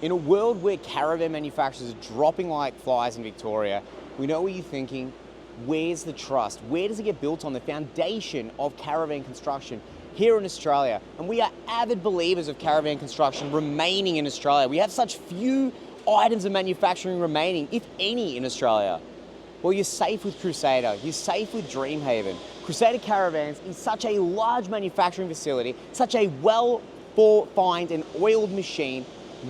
In a world where caravan manufacturers are dropping like flies in Victoria, we know what you're thinking. Where's the trust? Where does it get built on? The foundation of caravan construction here in Australia. And we are avid believers of caravan construction remaining in Australia. We have such few items of manufacturing remaining, if any, in Australia. Well, you're safe with Crusader. You're safe with Dreamhaven. Crusader Caravans is such a large manufacturing facility, such a well-refined and oiled machine.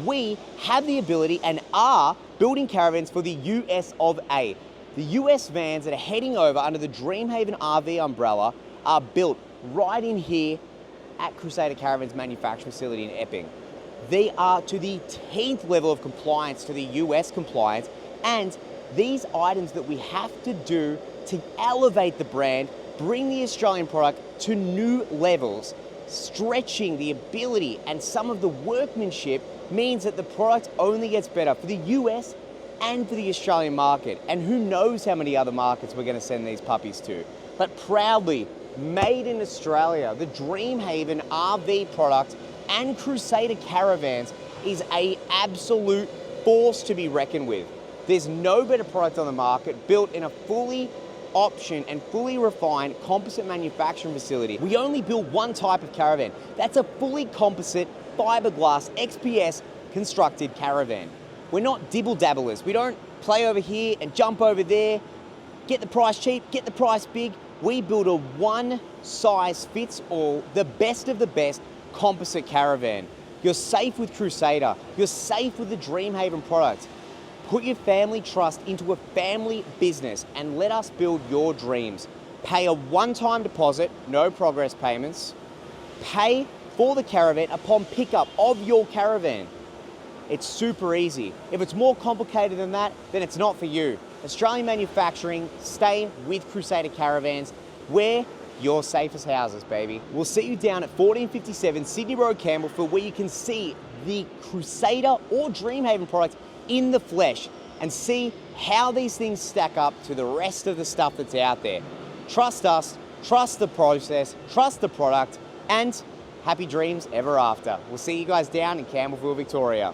We have the ability and are building caravans for the US of A. The US vans that are heading over under the Dreamhaven RV umbrella are built right in here at Crusader Caravans manufacturing facility in Epping. They are to the 10th level of compliance to the US compliance, and these items that we have to do to elevate the brand, bring the Australian product to new levels, stretching the ability and some of the workmanship means that the product only gets better for the US and for the Australian market. And who knows how many other markets we're going to send these puppies to. But proudly, made in Australia, the Dreamhaven RV product and Crusader Caravans is an absolute force to be reckoned with. There's no better product on the market built in a fully optioned and fully refined composite manufacturing facility. We only build one type of caravan. That's a fully composite fiberglass XPS constructed caravan. We're not dibble-dabblers. We don't play over here and jump over there, get the price cheap, get the price big. We build a one-size-fits-all, the best of the best composite caravan. You're safe with Crusader. You're safe with the Dreamhaven product. Put your family trust into a family business and let us build your dreams. Pay a one-time deposit, no progress payments. Pay for the caravan upon pickup of your caravan. It's super easy. If it's more complicated than that, then it's not for you. Australian manufacturing, stay with Crusader Caravans. We're your safest houses, baby. We'll see you down at 1457 Sydney Road, Campbellfield, where you can see the Crusader or Dreamhaven product in the flesh and see how these things stack up to the rest of the stuff that's out there. Trust us, trust the process, trust the product, and happy dreams ever after. We'll see you guys down in Campbellfield, Victoria.